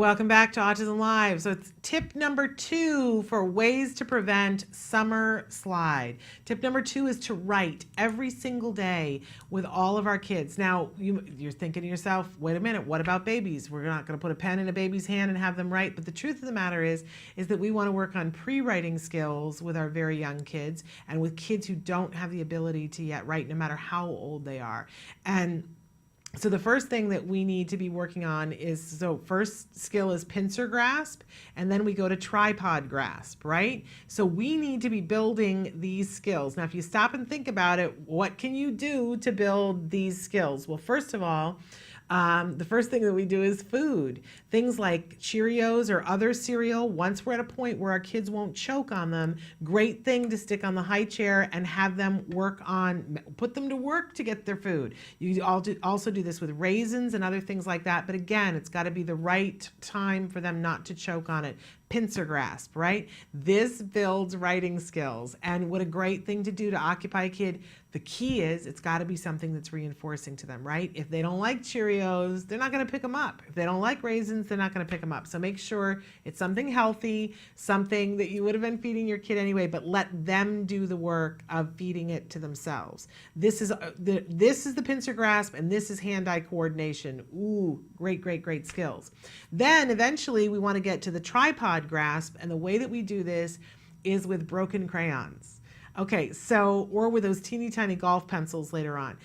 Welcome back to Autism Live. So it's tip number 2 for ways to prevent summer slide. Tip number 2 is to write every single day with all of our kids. Now, you're thinking to yourself, wait a minute, what about babies? We're not going to put a pen in a baby's hand and have them write. But the truth of the matter is that we want to work on pre-writing skills with our very young kids and with kids who don't have the ability to yet write, no matter how old they are. And so the first thing that we need to be working on is, so first skill is pincer grasp, and then we go to tripod grasp, right? So we need to be building these skills. Now, if you stop and think about it, what can you do to build these skills? Well, first of all, the first thing that we do is food. Things like Cheerios or other cereal, once we're at a point where our kids won't choke on them, great thing to stick on the high chair and have them put them to work to get their food. You also do this with raisins and other things like that, but again, it's got to be the right time for them not to choke on it. Pincer grasp, right? This builds writing skills, and what a great thing to do to occupy a kid. The key is it's got to be something that's reinforcing to them, right? If they don't like Cheerios, they're not going to pick them up. If they don't like raisins, they're not going to pick them up. So make sure it's something healthy, something that you would have been feeding your kid anyway, but let them do the work of feeding it to themselves. This is the pincer grasp, and this is hand-eye coordination. Ooh, great skills. Then eventually we want to get to the tripod grasp, and the way that we do this is with broken crayons. Okay, so, or with those teeny tiny golf pencils later on.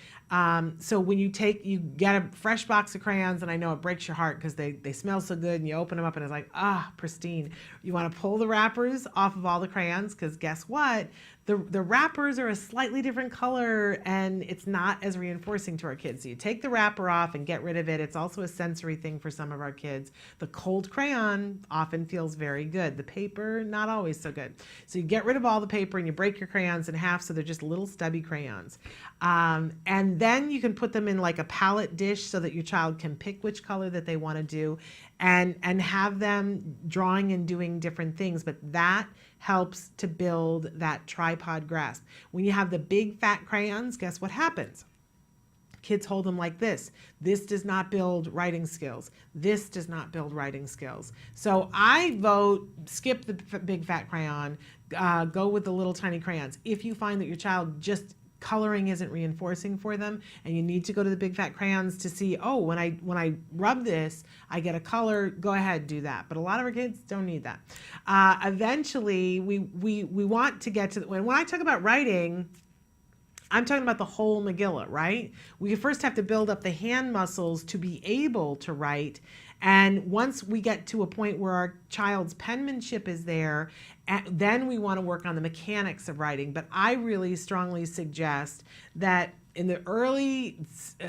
So when you get a fresh box of crayons, and I know it breaks your heart because they smell so good, and you open them up and it's like, pristine. You want to pull the wrappers off of all the crayons, because guess what? The wrappers are a slightly different color, and it's not as reinforcing to our kids. So you take the wrapper off and get rid of it. It's also a sensory thing for some of our kids. The cold crayon often feels very good. The paper, not always so good. So you get rid of all the paper and you break your crayons in half so they're just little stubby crayons. And then you can put them in like a palette dish so that your child can pick which color that they want to do, and have them drawing and doing different things. But that helps to build that tripod grasp. When you have the big fat crayons, guess what happens? Kids hold them like this. This does not build writing skills. This does not build writing skills. So I vote skip the big fat crayon, go with the little tiny crayons. If you find that your child just coloring isn't reinforcing for them, and you need to go to the big fat crayons to see, oh, when I rub this, I get a color, go ahead, do that. But a lot of our kids don't need that. Eventually, we want to get to, when I talk about writing, I'm talking about the whole Megillah, right? We first have to build up the hand muscles to be able to write. And once we get to a point where our child's penmanship is there, then we want to work on the mechanics of writing. But I really strongly suggest that in the early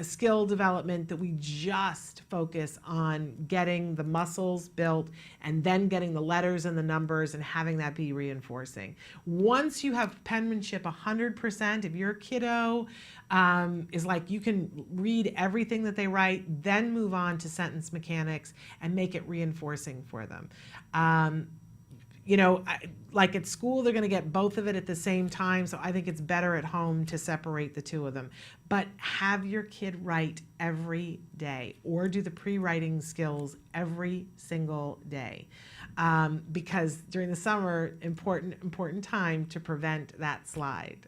skill development that we just focus on getting the muscles built and then getting the letters and the numbers and having that be reinforcing. Once you have penmanship 100%, if your kiddo is like, you can read everything that they write, then move on to sentence mechanics and make it reinforcing for them. You know, like at school, they're going to get both of it at the same time. So I think it's better at home to separate the two of them. But have your kid write every day, or do the pre-writing skills every single day. Because during the summer, important time to prevent that slide.